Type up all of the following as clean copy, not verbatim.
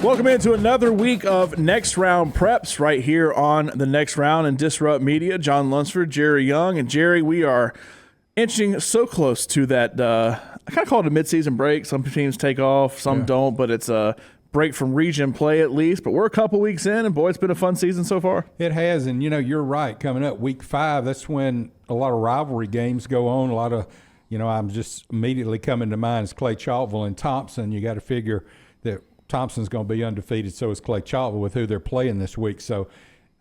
Welcome into another week of Next Round Preps right here on the Next Round and Disrupt Media. John Lunceford, Jerry Young. And Jerry, we are inching so close to that, I kind of call it a midseason break. Some teams take off, some don't, but it's a break from region play at least. But we're a couple weeks in, and boy, it's been a fun season so far. It has, and you're right. Coming up week 5, that's when a lot of rivalry games go on. A lot of, I'm just immediately coming to mind is Clay Chaltville and Thompson. You got to figure that Thompson's going to be undefeated, so is Clay Chaltville with who they're playing this week. So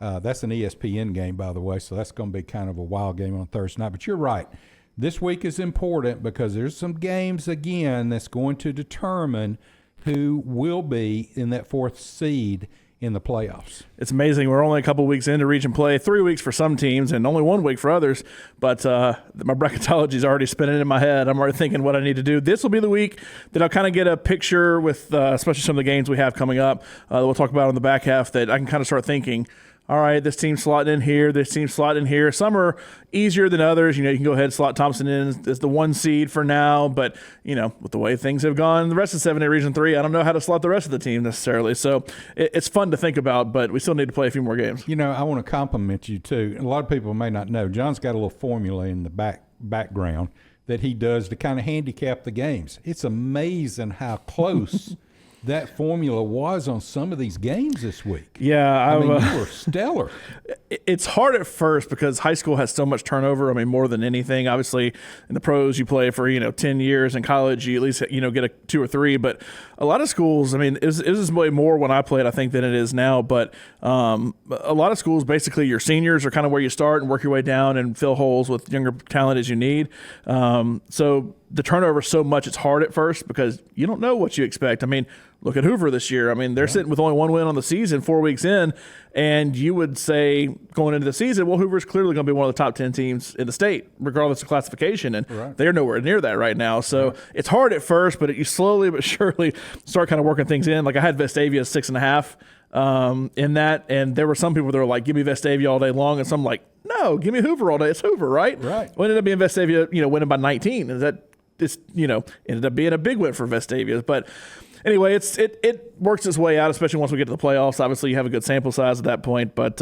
that's an ESPN game, by the way, so that's going to be kind of a wild game on Thursday night. But you're right. This week is important because there's some games, again, that's going to determine who will be in that 4th seed in the playoffs. It's amazing. We're only a couple weeks into region play, 3 weeks for some teams and only 1 week for others. But my bracketology is already spinning in my head. I'm already thinking what I need to do. This will be the week that I'll kind of get a picture with especially some of the games we have coming up that we'll talk about in the back half, that I can kind of start thinking, all right, this team's slotting in here, this team's slotting in here. Some are easier than others. You can go ahead and slot Thompson in as the 1 seed for now. But, with the way things have gone, the rest of 7A Region 3, I don't know how to slot the rest of the team necessarily. So it's fun to think about, but we still need to play a few more games. I want to compliment you, too. A lot of people may not know. John's got a little formula in the background that he does to kind of handicap the games. It's amazing how close that formula was on some of these games this week. Yeah. you were stellar. It's hard at first because high school has so much turnover. More than anything. Obviously, in the pros, you play for, 10 years. In college, you at least, get a 2 or 3. But a lot of schools, it was way more when I played, I think, than it is now. But a lot of schools, basically, your seniors are kind of where you start and work your way down and fill holes with younger talent as you need. So the turnover is so much, it's hard at first because you don't know what you expect. Look at Hoover this year. They're sitting with only 1 win on the season 4 weeks in, and you would say going into the season, well, Hoover's clearly going to be one of the top 10 teams in the state, regardless of classification, and they're nowhere near that right now. So it's hard at first, but you slowly but surely start kind of working things in. Like I had Vestavia 6.5 in that, and there were some people that were like, give me Vestavia all day long, and some like, no, give me Hoover all day. It's Hoover, right? Right. Well, it ended up being Vestavia, winning by 19, and that just, ended up being a big win for Vestavia. But anyway, it works its way out, especially once we get to the playoffs. Obviously, you have a good sample size at that point. But,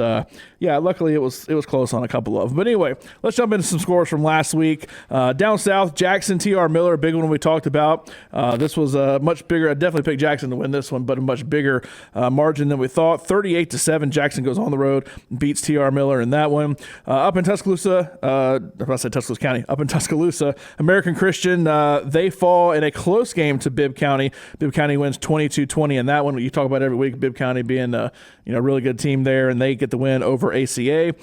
luckily it was close on a couple of them. But anyway, let's jump into some scores from last week. Down south, Jackson, T.R. Miller, a big one we talked about. This was a much bigger. I definitely picked Jackson to win this one, but a much bigger margin than we thought. 38-7, Jackson goes on the road, beats T.R. Miller in that one. Up in Tuscaloosa, I said Tuscaloosa County, up in Tuscaloosa, American Christian, they fall in a close game to Bibb County. Bibb County wins 22-20 in that one. You talk about every week, Bibb County being a really good team there, and they get the win over ACA.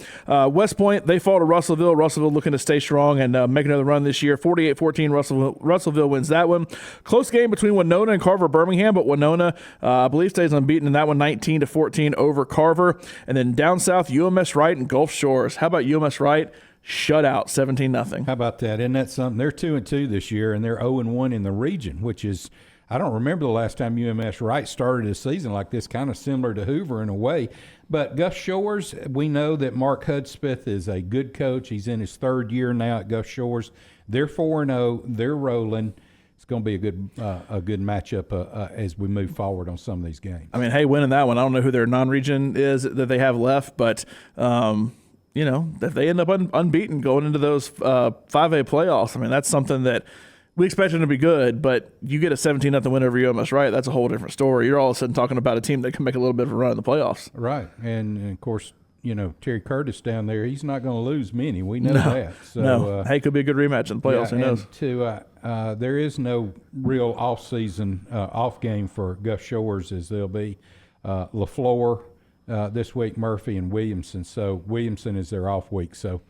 West Point, they fall to Russellville. Russellville looking to stay strong and make another run this year. 48-14, Russellville wins that one. Close game between Winona and Carver Birmingham, but Winona, I believe, stays unbeaten in that one, 19-14 over Carver. And then down south, UMS Wright and Gulf Shores. How about UMS Wright? Shut out 17-0. How about that? Isn't that something? They're 2-2 this year, and they're 0-1 in the region, which is, I don't remember the last time UMS Wright started a season like this, kind of similar to Hoover in a way. But Gulf Shores, we know that Mark Hudspeth is a good coach. He's in his 3rd year now at Gulf Shores. They're 4-0. They're rolling. It's going to be a good matchup as we move forward on some of these games. Hey, winning that one, I don't know who their non-region is that they have left, but if they end up unbeaten going into those 5A playoffs, that's something that we expect them to be good, but you get a 17-0 win over UMS Wright, that's a whole different story. You're all of a sudden talking about a team that can make a little bit of a run in the playoffs. Right, and of course, Terry Curtis down there, he's not going to lose many. We know that. So, hey, could be a good rematch in the playoffs. Who knows? There is no real off-season off game for Gulf Shores, as there'll be LaFleur this week, Murphy, and Williamson. So Williamson is their off week. So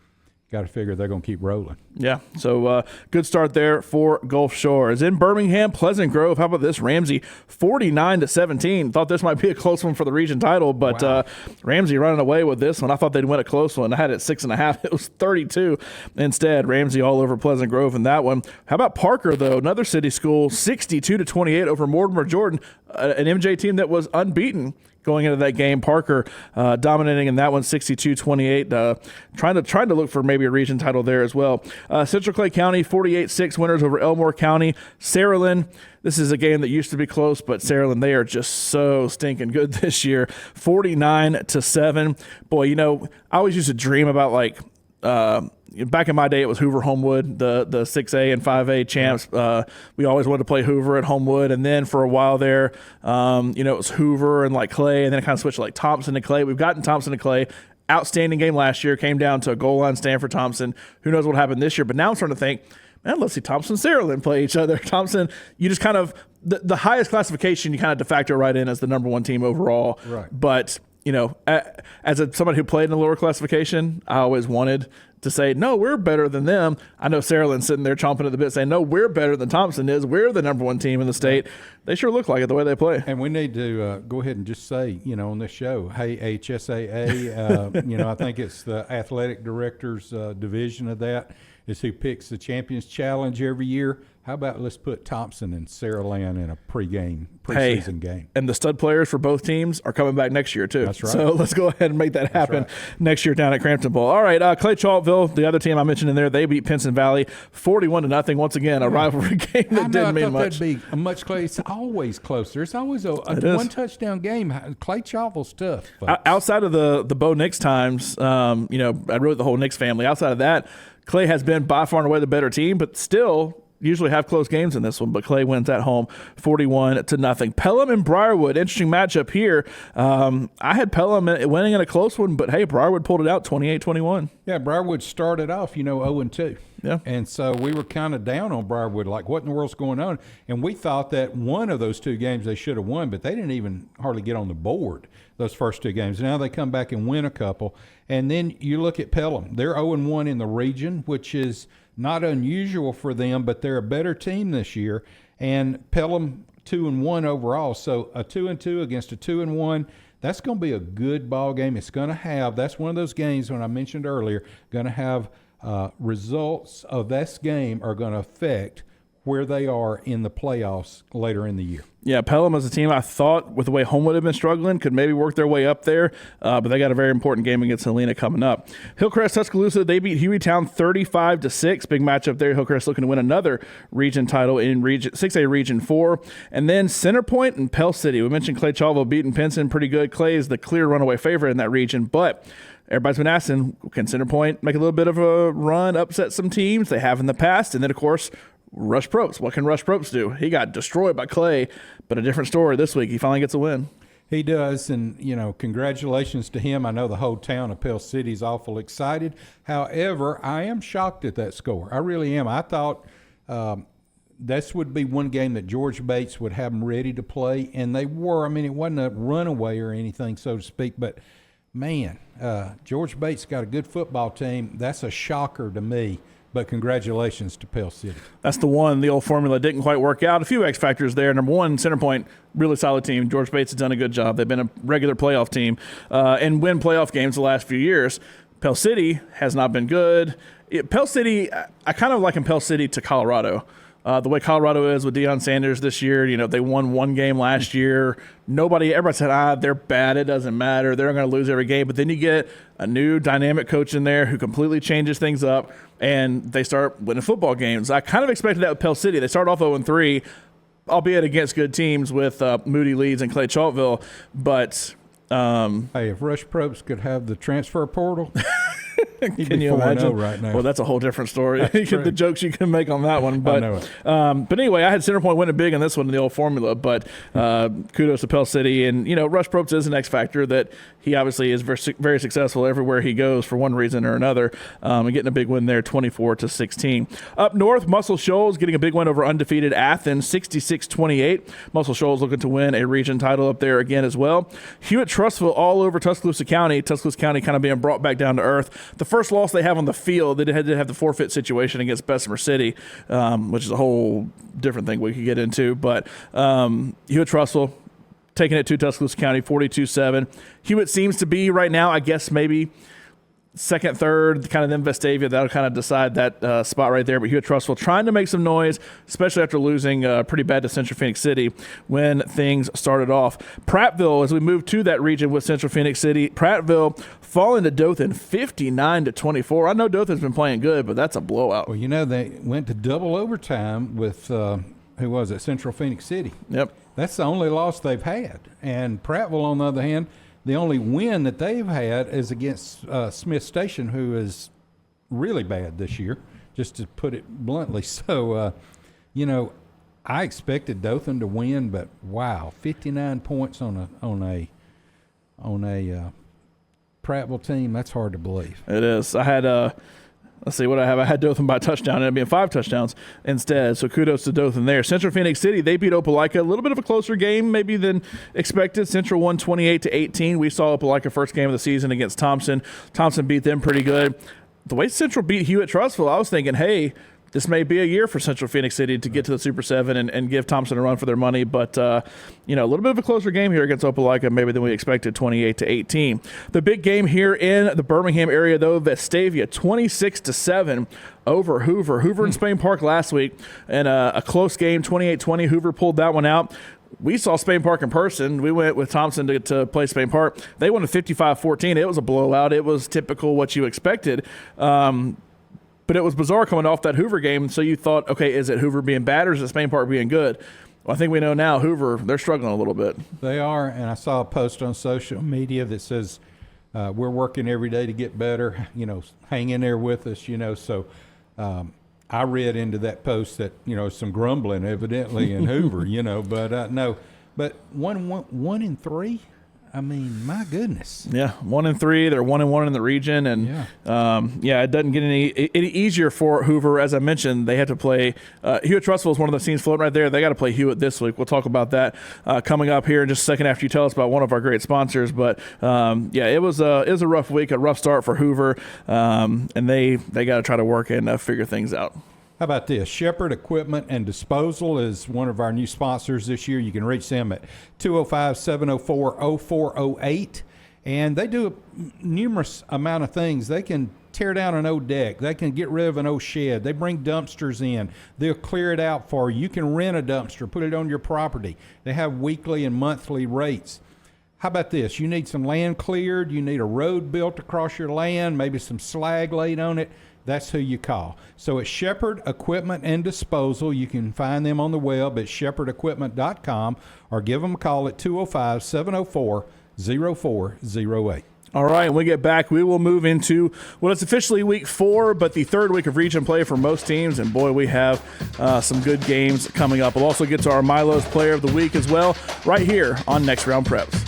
got to figure they're going to keep rolling. Yeah, so good start there for Gulf Shores. In Birmingham, Pleasant Grove, how about this? Ramsey, 49-17. Thought this might be a close one for the region title, but wow. Ramsey running away with this one. I thought they'd win a close one. I had it 6.5. It was 32 instead. Ramsey all over Pleasant Grove in that one. How about Parker, though? Another city school, 62-28 over Mortimer Jordan, an MJ team that was unbeaten. going into that game. Parker dominating in that one, 62-28. Trying to look for maybe a region title there as well. Central Clay County, 48-6 winners over Elmore County. Saraland, this is a game that used to be close, but Saraland, they are just so stinking good this year. 49-7. Boy, I always used to dream about back in my day, it was Hoover Homewood, the 6A and 5A champs. We always wanted to play Hoover at Homewood, and then for a while there, it was Hoover and Clay, and then it kind of switched to Thompson and Clay. We've gotten Thompson and Clay. Outstanding game last year, came down to a goal line stand for Thompson. Who knows what happened this year? But now I'm starting to think, man, let's see Thompson and Saraland play each other. Thompson, you just kind of the highest classification, you kind of de facto right in as the number one team overall. Right. But as somebody who played in the lower classification, I always wanted to say, no, we're better than them. I know Saraland's sitting there chomping at the bit saying, no, we're better than Thompson is. We're the number one team in the state. They sure look like it the way they play. And we need to go ahead and just say, on this show, hey, HSAA, I think it's the athletic director's division of that is who picks the Champions Challenge every year. How about let's put Thompson and Saraland in a preseason game? And the stud players for both teams are coming back next year, too. That's right. So let's go ahead and make that happen next year down at Crampton Bowl. All right, Clay Chaltville, the other team I mentioned in there, they beat Pinson Valley 41-0. Once again, a rivalry game that didn't mean much. That'd be much close. It's always closer. It's always a one touchdown game. Clay Chaltville's tough. Outside of the Bo Nix times, I wrote the whole Nix family. Outside of that, Clay has been by far and away the better team, but still usually have close games in this one, but Clay wins at home 41-0. Pelham and Briarwood, interesting matchup here. I had Pelham winning in a close one, but hey, Briarwood pulled it out 28-21. Yeah, Briarwood started off, 0-2. Yeah. And so we were kind of down on Briarwood, like what in the world's going on? And we thought that one of those two games they should have won, but they didn't even hardly get on the board those first two games. Now they come back and win a couple. And then you look at Pelham. They're 0-1 in the region, which is not unusual for them, but they're a better team this year. And Pelham 2-1 overall. So a 2-2 against a 2-1, that's going to be a good ball game. It's going to have, that's one of those games when I mentioned earlier, going to have results of this game are going to affect where they are in the playoffs later in the year. Yeah, Pelham as a team, I thought with the way Homewood have been struggling, could maybe work their way up there, but they got a very important game against Helena coming up. Hillcrest Tuscaloosa, they beat Hueytown 35-6. Big matchup there. Hillcrest looking to win another region title in 6A Region 4. And then Centerpoint and Pell City. We mentioned Clay Chaltville beating Pinson pretty good. Clay is the clear runaway favorite in that region, but everybody's been asking, can Centerpoint make a little bit of a run, upset some teams? They have in the past. And then, of course, Rush Probst. What can Rush Probst do? He got destroyed by Clay, but a different story this week. He finally gets a win. He does, and, congratulations to him. I know the whole town of Pell City is awful excited. However, I am shocked at that score. I really am. I thought this would be one game that George Bates would have them ready to play, and they were. I mean, it wasn't a runaway or anything, so to speak, but, man, George Bates got a good football team. That's a shocker to me. But congratulations to Pell City. That's the one. The old formula didn't quite work out. A few X factors there. Number one, Centerpoint, really solid team. George Bates has done a good job. They've been a regular playoff team and win playoff games the last few years. Pell City has not been good. Pell City, I kind of liken Pell City to Colorado. The way Colorado is with Deion Sanders this year, they won one game last year. Everybody said, they're bad. It doesn't matter. They're going to lose every game. But then you get a new dynamic coach in there who completely changes things up, and they start winning football games. I kind of expected that with Pell City. They start off 0-3, albeit against good teams with Moody Leeds and Clay Chaltville. But hey, if Rush Probst could have the transfer portal, can you imagine? Right now. Well, that's a whole different story. The jokes you can make on that one. But, I know it. But anyway, I had Centerpoint winning big in this one in the old formula. But kudos to Pell City. And, Rush Probst is an X factor that he obviously is very, very successful everywhere he goes for one reason or another. And getting a big win there, 24-16. Up north, Muscle Shoals getting a big win over undefeated Athens, 66-28. Muscle Shoals looking to win a region title up there again as well. Hewitt-Trussville all over Tuscaloosa County. Tuscaloosa County kind of being brought back down to earth. The first loss they have on the field, they had to have the forfeit situation against Bessemer City, which is a whole different thing we could get into. But Hewitt-Trussville taking it to Tuscaloosa County, 42-7. Hewitt seems to be right now, I guess maybe second, third, kind of then Vestavia. That'll kind of decide that spot right there. But Hewitt-Trussville trying to make some noise, especially after losing pretty bad to Central Phoenix City when things started off. Prattville, as we move to that region with Central Phoenix City, Prattville falling to Dothan 59-24. I know Dothan's been playing good, but that's a blowout. Well, they went to double overtime with, who was it, Central Phoenix City. Yep. That's the only loss they've had. And Prattville, on the other hand, the only win that they've had is against Smith Station, who is really bad this year, just to put it bluntly. So, I expected Dothan to win, but wow, 59 points on a Prattville team, that's hard to believe. It is. I had let's see what I have. I had Dothan by a touchdown, and it being 5 touchdowns instead. So kudos to Dothan there. Central Phoenix City, they beat Opelika. A little bit of a closer game maybe than expected. Central won 28-18. We saw Opelika first game of the season against Thompson. Thompson beat them pretty good. The way Central beat Hewitt-Trussville, I was thinking, hey, this may be a year for Central Phoenix City to get to the Super 7 and give Thompson a run for their money. But, a little bit of a closer game here against Opelika maybe than we expected, 28-18. The big game here in the Birmingham area, though, Vestavia, 26-7 over Hoover. Hoover and Spain Park last week in a close game, 28-20. Hoover pulled that one out. We saw Spain Park in person. We went with Thompson to play Spain Park. They won 55-14. It was a blowout. It was typical what you expected. But it was bizarre coming off that Hoover game. So you thought, okay, is it Hoover being bad or is it Spain Park being good? Well, I think we know now Hoover, they're struggling a little bit. They are, and I saw a post on social media that says we're working every day to get better, hang in there with us, So I read into that post that, some grumbling evidently in Hoover, but no. But 1-3? I mean, my goodness. Yeah, 1-3. They're 1-1 in the region, and it doesn't get any easier for Hoover. As I mentioned, they had to play Hewitt-Trussville is one of the teams floating right there. They got to play Hewitt this week. We'll talk about that coming up here in just a second after you tell us about one of our great sponsors. But it was a rough week, a rough start for Hoover, and they got to try to work and figure things out. How about this? Shepherd Equipment and Disposal is one of our new sponsors this year. You can reach them at 205-704-0408. And they do a numerous amount of things. They can tear down an old deck. They can get rid of an old shed. They bring dumpsters in. They'll clear it out for you. You can rent a dumpster, put it on your property. They have weekly and monthly rates. How about this? You need some land cleared. You need a road built across your land, maybe some slag laid on it. That's who you call. So it's Shepherd Equipment and Disposal. You can find them on the web at shepherdequipment.com or give them a call at 205-704-0408. All right, when we get back, we will move into what is officially week 4, but the third week of region play for most teams. And boy, we have some good games coming up. We'll also get to our Milo's Player of the Week as well, right here on Next Round Preps.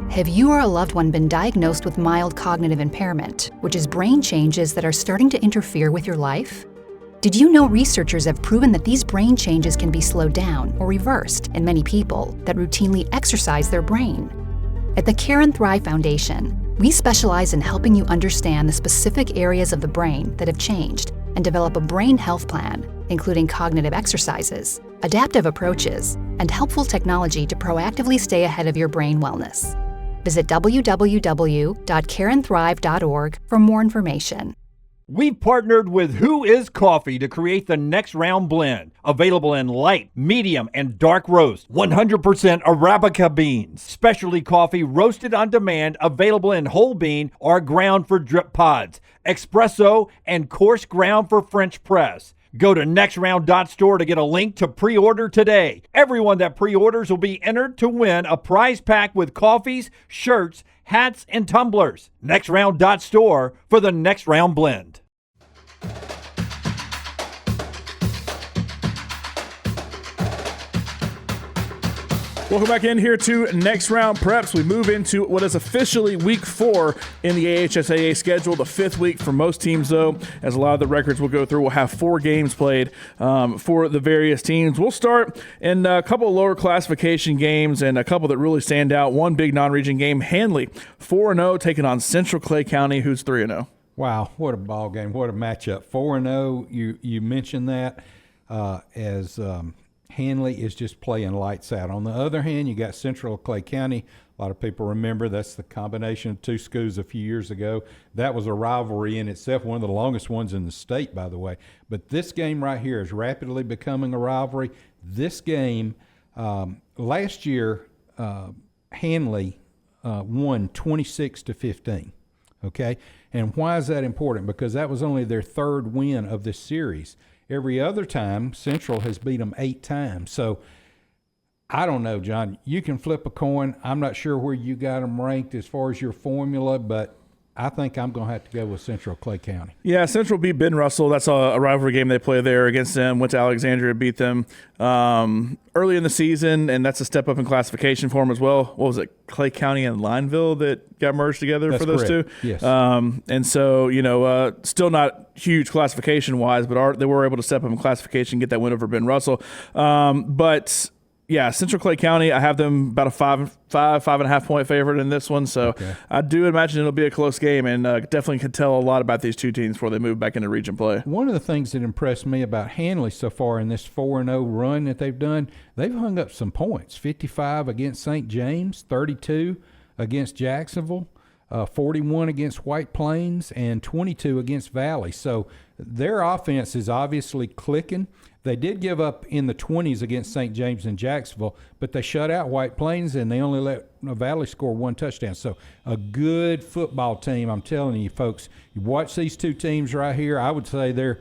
Have you or a loved one been diagnosed with mild cognitive impairment, which is brain changes that are starting to interfere with your life? Did you know researchers have proven that these brain changes can be slowed down or reversed in many people that routinely exercise their brain? At the Care and Thrive Foundation, we specialize in helping you understand the specific areas of the brain that have changed and develop a brain health plan, including cognitive exercises, adaptive approaches, and helpful technology to proactively stay ahead of your brain wellness. Visit www.careandthrive.org for more information. We've partnered with Who Is Coffee to create the Next Round Blend, available in light, medium, and dark roast. 100% Arabica beans. Specialty coffee roasted on demand, available in whole bean or ground for drip pods. Espresso and coarse ground for French press. Go to nextround.store to get a link to pre-order today. Everyone that pre-orders will be entered to win a prize pack with coffees, shirts, hats, and tumblers. Nextround.store for the Next Round Blend. Welcome back in here to Next Round Preps. We move into what is officially week 4 in the AHSAA schedule, the 5th week for most teams, though, as a lot of the records we'll go through. We'll have 4 games played for the various teams. We'll start in a couple of lower classification games and a couple that really stand out. One big non-region game, Hanley, 4-0, taking on Central Clay County, who's 3-0. Wow, what a ball game. What a matchup. 4-0, you mentioned that as Hanley is just playing lights out. On the other hand, you got Central Clay County A lot of people remember that's the combination of two schools a few years ago. That was a rivalry in itself, one of the longest ones in the state, by the way. But this game right here is rapidly becoming a rivalry. This game, last year, Hanley won 26-15. Okay, and why is that important? Because that was only their third win of this series. Every other time, Central has beat them 8 times. So I don't know, John. You can flip a coin. I'm not sure where you got them ranked as far as your formula, but I think I'm going to have to go with Central Clay County. Yeah, Central beat Ben Russell. That's a rivalry game they play there against them. Went to Alexandria, beat them early in the season, and that's a step up in classification for them as well. What was it, Clay County and Lineville that got merged together for those correct. two? Yes. And so, still not huge classification-wise, but they were able to step up in classification, get that win over Ben Russell. But yeah, Central Clay County, I have them about a 5.5 point favorite in this one. So Okay. I do imagine it'll be a close game, and definitely can tell a lot about these two teams before they move back into region play. One of the things that impressed me about Hanley so far in this 4-0 run that they've done, they've hung up some points. 55 against St. James, 32 against Jacksonville, 41 against White Plains, and 22 against Valley. So their offense is obviously clicking. They did give up in the 20s against St. James and Jacksonville, but they shut out White Plains, and they only let Valley score 1 touchdown. So a good football team, I'm telling you, folks. You watch these two teams right here, I would say they're,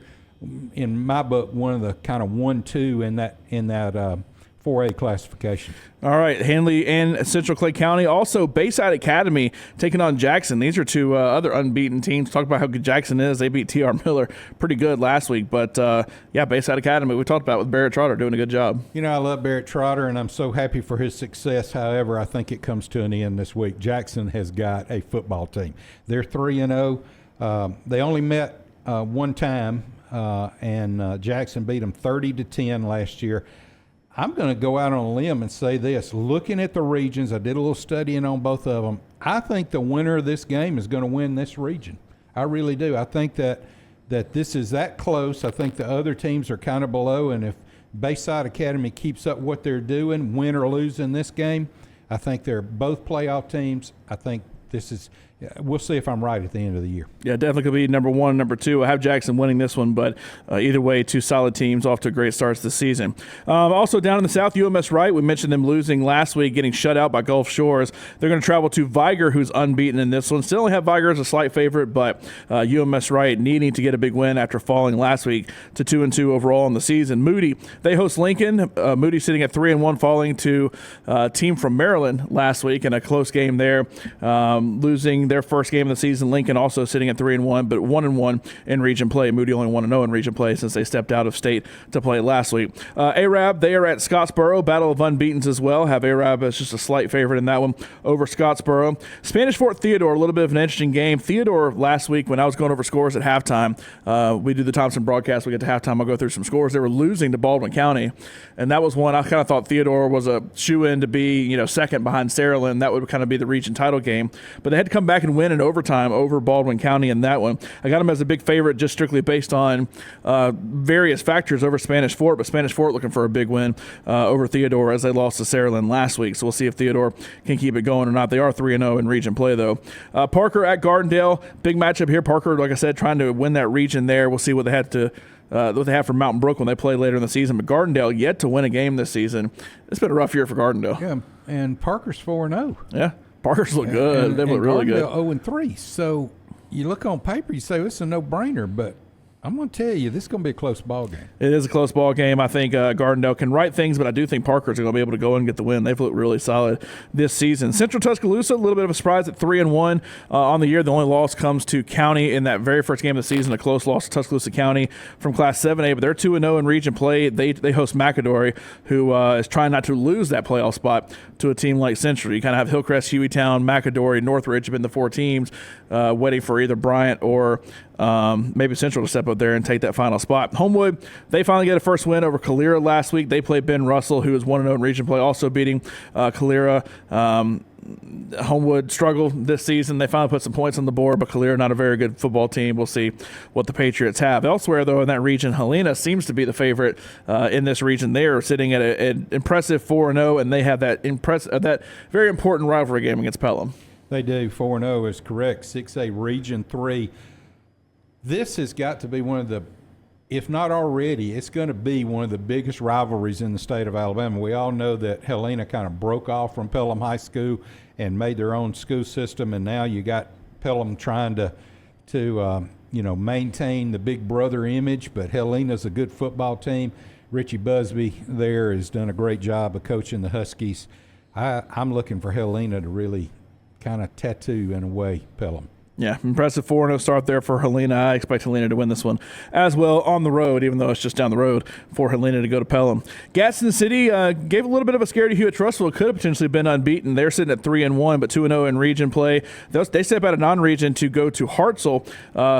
in my book, one of the kind of 1-2 in that 4A classification. All right, Hanley and Central Clay County. Also, Bayside Academy taking on Jackson. These are two other unbeaten teams. Talk about how good Jackson is. They beat T.R. Miller pretty good last week. But, Bayside Academy, we talked about with Barrett Trotter doing a good job. You know, I love Barrett Trotter, and I'm so happy for his success. However, I think it comes to an end this week. Jackson has got a football team. They're 3-0. They only met one time, and Jackson beat them 30-10 last year. I'm going to go out on a limb and say this. Looking at the regions, I did a little studying on both of them. I think the winner of this game is going to win this region. I really do. I think that this is that close. I think the other teams are kind of below, and if Bayside Academy keeps up what they're doing, win or lose in this game, I think they're both playoff teams. I think this is – we'll see if I'm right at the end of the year. Yeah, definitely could be number 1, number 2. I have Jackson winning this one, but either way, two solid teams off to great starts this season. Also down in the South, UMS Wright, we mentioned them losing last week, getting shut out by Gulf Shores. They're going to travel to Viger, who's unbeaten in this one. Still only have Viger as a slight favorite, but UMS Wright needing to get a big win after falling last week to 2-2 overall in the season. Moody, they host Lincoln. Moody sitting at 3-1, falling to a team from Maryland last week in a close game there, losing their first game of the season. Lincoln also sitting at 3-1, but 1-1 in region play. Moody only 1-0 in region play since they stepped out of state to play last week. Arab, they are at Scottsboro, battle of unbeatens as well. Have Arab as just a slight favorite in that one over Scottsboro. Spanish Fort Theodore, a little bit of an interesting game. Theodore last week when I was going over scores at halftime, we do the Thompson broadcast. We get to halftime. I'll go through some scores. They were losing to Baldwin County, and that was one I kind of thought Theodore was a shoe-in to be, second behind Saraland. That would kind of be the region title game, but they had to come back and win in overtime over Baldwin County in that one. I got them as a big favorite just strictly based on various factors over Spanish Fort, but Spanish Fort looking for a big win over Theodore as they lost to Saraland last week. So we'll see if Theodore can keep it going or not. They are 3-0 in region play, though. Parker at Gardendale, big matchup here. Parker, like I said, trying to win that region there. We'll see what they had to what they have from Mountain Brook when they play later in the season. But Gardendale yet to win a game this season. It's been a rough year for Gardendale. Yeah, and Parker's 4-0. Yeah. Parker's look good. They look really good. 0-3. So you look on paper, you say, this is a no-brainer, but I'm going to tell you, this is going to be a close ball game. It is a close ball game. I think Gardendale can right things, but I do think Parker's going to be able to go and get the win. They've looked really solid this season. Central Tuscaloosa, a little bit of a surprise at 3-1 on the year. The only loss comes to County in that very first game of the season, a close loss to Tuscaloosa County from Class 7A, but they're 2-0 in region play. They host McAdory, who is trying not to lose that playoff spot to a team like Central. You kind of have Hillcrest, Hueytown, McAdory, Northridge have been the 4 teams waiting for either Bryant or maybe Central to step up there and take that final spot. Homewood, they finally get a first win over Calera last week. They played Ben Russell, who is 1-0 in region play, also beating Calera. Homewood struggled this season. They finally put some points on the board, but Calera not a very good football team. We'll see what the Patriots have. Elsewhere, though, in that region, Helena seems to be the favorite in this region. They are sitting at an impressive 4-0, and they have that very important rivalry game against Pelham. They do. 4-0 is correct. 6A Region 3. This has got to be one of the, if not already, it's going to be one of the biggest rivalries in the state of Alabama. We all know that Helena kind of broke off from Pelham High School and made their own school system, and now you got Pelham trying to maintain the big brother image, but Helena's a good football team. Richie Busby there has done a great job of coaching the Huskies. I'm looking for Helena to really kind of tattoo, in a way, Pelham. Yeah, impressive 4-0 start there for Helena. I expect Helena to win this one as well on the road, even though it's just down the road for Helena to go to Pelham. Gadsden City gave a little bit of a scare to Hewitt Trussville. Could have potentially been unbeaten. They're sitting at 3-1, but 2-0 in region play. They step out of non-region to go to Hartselle,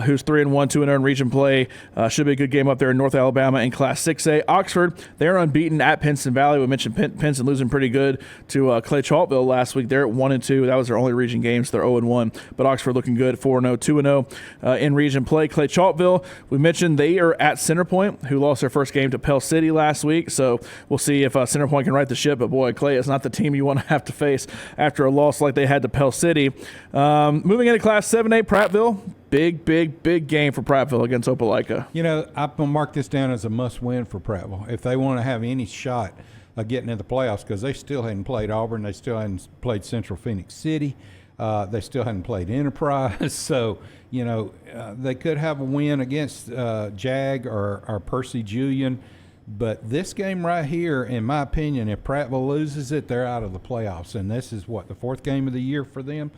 who's 3-1, 2-0 in region play. Should be a good game up there in North Alabama in Class 6A. Oxford, they're unbeaten at Pinson Valley. We mentioned Pinson losing pretty good to Clay Chaltville last week. They're at 1-2. That was their only region game, so they're 0-1. But Oxford looking good. 4-0, 2-0 in region play. Clay Chaltville, we mentioned they are at Centerpoint, who lost their first game to Pell City last week. So we'll see if Centerpoint can right the ship. But boy, Clay is not the team you want to have to face after a loss like they had to Pell City. Moving into Class 7A, Prattville. Big game for Prattville against Opelika. You know, I'm going to mark this down as a must-win for Prattville if they want to have any shot of getting into the playoffs, because they still hadn't played Auburn. They still hadn't played Central Phoenix City. They still hadn't played Enterprise. So, they could have a win against Jag or Percy Julian. But this game right here, in my opinion, if Prattville loses it, they're out of the playoffs. And this is, the fourth game of the year for them?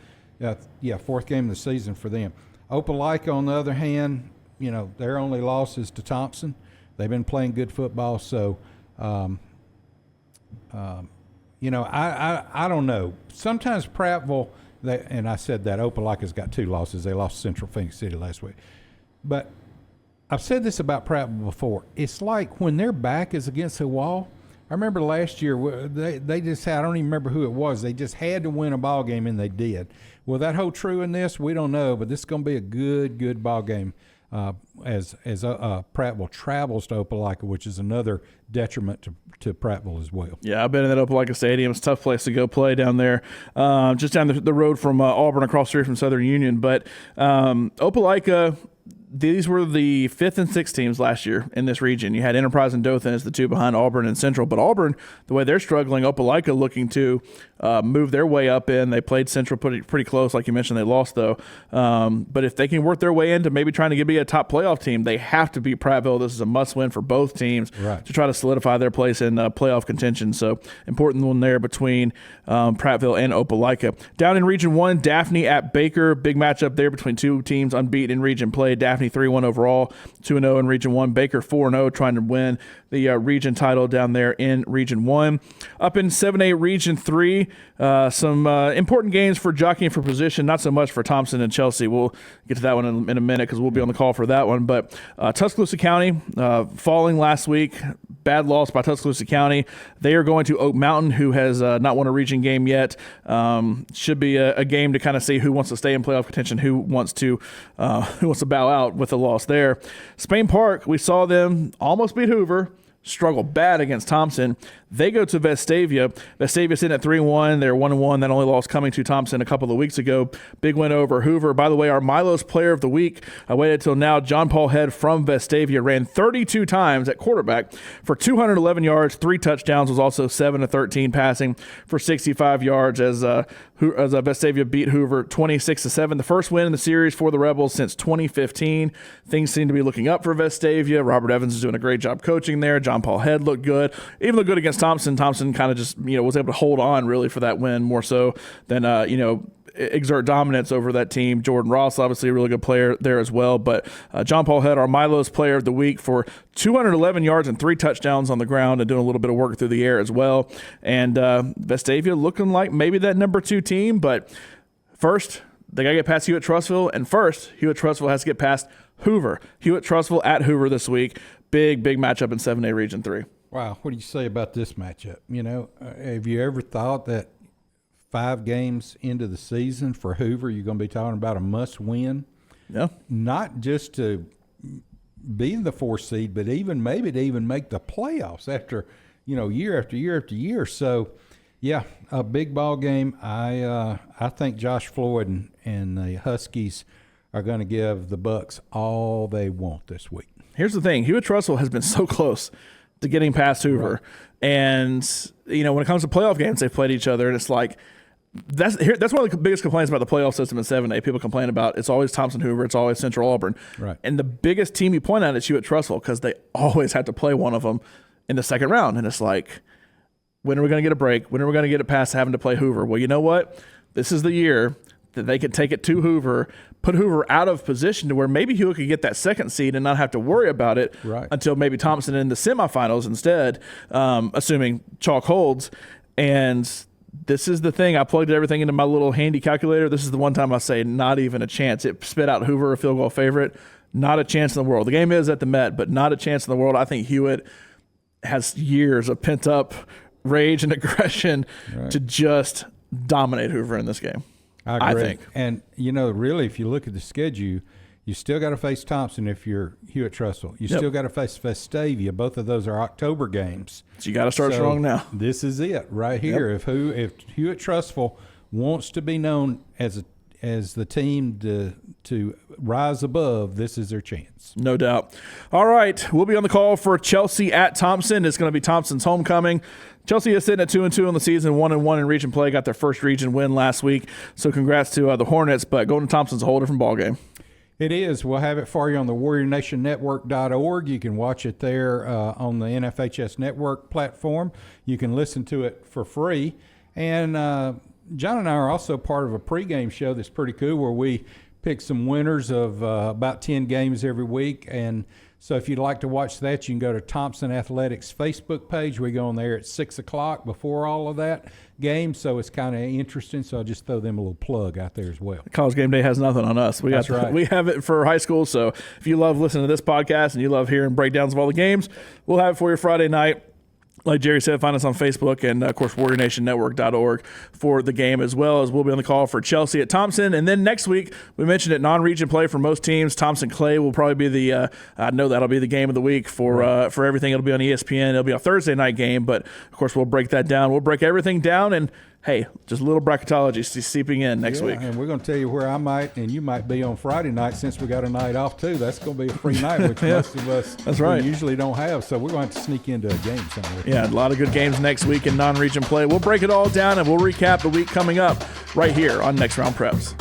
Fourth game of the season for them. Opelika, on the other hand, their only loss is to Thompson. They've been playing good football. So, I don't know. Sometimes Prattville – and I said that Opelika's got 2 losses. They lost to Central Phoenix City last week. But I've said this about Prattville before. It's like when their back is against the wall. I remember last year they just had, I don't even remember who it was. They just had to win a ball game, and they did. Will that hold true in this? We don't know, but this is going to be a good ball game as Prattville travels to Opelika, which is another detriment to Prattville as well. Yeah, I've been in that Opelika Stadium. It's a tough place to go play down there, just down the road from Auburn, across the street from Southern Union. But Opelika, these were the 5th and 6th teams last year in this region. You had Enterprise and Dothan as the 2 behind Auburn and Central. But Auburn, the way they're struggling, Opelika looking to move their way up in. They played Central pretty close. Like you mentioned, they lost, though. But if they can work their way into maybe trying to be a top playoff team, they have to beat Prattville. This is a must-win for both teams to try to solidify their place in playoff contention. So important one there between Prattville and Opelika. Down in Region 1, Daphne at Baker. Big matchup there between 2 teams unbeaten in region play. Daphne 3-1 overall, 2-0 in Region 1. Baker 4-0, trying to win the region title down there in Region 1. Up in 7A Region 3, some important games for jockeying for position, not so much for Thompson and Chelsea. We'll get to that one in a minute because we'll be on the call for that one. But Tuscaloosa County falling last week. Bad loss by Tuscaloosa County. They are going to Oak Mountain, who has not won a region game yet. Should be a game to kind of see who wants to stay in playoff contention, who wants to bow out with a loss there. Spain Park, we saw them almost beat Hoover. Struggle bad against Thompson. They go to Vestavia. Vestavia sitting at 3-1. They're 1-1. That only loss coming to Thompson a couple of weeks ago. Big win over Hoover. By the way, our Milo's Player of the Week, I waited till now. John Paul Head from Vestavia ran 32 times at quarterback for 211 yards, 3 touchdowns. Was also 7-13 passing for 65 yards as Vestavia beat Hoover 26-7. The first win in the series for the Rebels since 2015. Things seem to be looking up for Vestavia. Robert Evans is doing a great job coaching there. John Paul Head looked good. Even looked good against Thompson. Thompson kind of just, was able to hold on really for that win more so than, exert dominance over that team. Jordan Ross, obviously a really good player there as well. But John Paul Head, our Milo's Player of the Week, for 211 yards and 3 touchdowns on the ground and doing a little bit of work through the air as well. And Vestavia looking like maybe that number 2 team. But first, they got to get past Hewitt Trussville. And first, Hewitt Trussville has to get past Hoover. Hewitt Trussville at Hoover this week. Big matchup in 7A Region 3. Wow, what do you say about this matchup? Have you ever thought that 5 games into the season for Hoover, you're going to be talking about a must-win. Yeah. Not just to be in the 4th seed, but maybe to even make the playoffs after, year after year after year. So, yeah, a big ball game. I think Josh Floyd and the Huskies are going to give the Bucks all they want this week. Here's the thing. Hewitt-Trussell has been so close to getting past Hoover. Right. And, when it comes to playoff games, they've played each other, and it's like, that's one of the biggest complaints about the playoff system in 7A. People complain about it's always Thompson-Hoover, it's always Central Auburn. Right. And the biggest team you point at is Hewitt-Trussell because they always have to play one of them in the second round. And it's like, when are we going to get a break? When are we going to get it past having to play Hoover? Well, you know what? This is the year that they could take it to Hoover, put Hoover out of position to where maybe Hewitt could get that 2nd seed and not have to worry about it until maybe Thompson in the semifinals instead, assuming chalk holds. And this is the thing. I plugged everything into my little handy calculator. This is the one time I say not even a chance. It spit out Hoover a field goal favorite. Not a chance in the world. The game is at the Met, but not a chance in the world. I think Hewitt has years of pent-up rage and aggression to just dominate Hoover in this game. I agree. I think. And, really, if you look at the schedule, you still got to face Thompson if you're Hewitt-Trussell. You still got to face Vestavia. Both of those are October games. So you got to start strong now. This is it right here. Yep. If Hewitt-Trussell wants to be known as the team to rise above, this is their chance. No doubt. All right, we'll be on the call for Chelsea at Thompson. It's going to be Thompson's homecoming. Chelsea is sitting at 2-2 on the season, 1-1 in region play. Got their first region win last week. So congrats to the Hornets. But going to Thompson's a whole different ballgame. It is. We'll have it for you on the WarriorNationNetwork.org. You can watch it there on the NFHS Network platform. You can listen to it for free. And John and I are also part of a pregame show that's pretty cool where we pick some winners of about 10 games every week. And so if you'd like to watch that, you can go to Thompson Athletics Facebook page. We go on there at 6 o'clock before all of that game. So it's kind of interesting. So I'll just throw them a little plug out there as well. College Game Day has nothing on us. That's right. We have it for high school. So if you love listening to this podcast and you love hearing breakdowns of all the games, we'll have it for you Friday night. Like Jerry said, find us on Facebook and, of course, WarriorNationNetwork.org for the game, as well as we'll be on the call for Chelsea at Thompson. And then next week, we mentioned it, non-region play for most teams. Thompson-Clay will probably be the I know that'll be the game of the week for everything. It'll be on ESPN. It'll be a Thursday night game, but, of course, we'll break that down. We'll break everything down, and, hey, just a little bracketology seeping in next week. And we're going to tell you where I might and you might be on Friday night since we got a night off, too. That's going to be a free night, which most of us usually don't have. So we're going to have to sneak into a game somewhere. Yeah, a lot of good games next week in non-region play. We'll break it all down, and we'll recap the week coming up right here on Next Round Preps.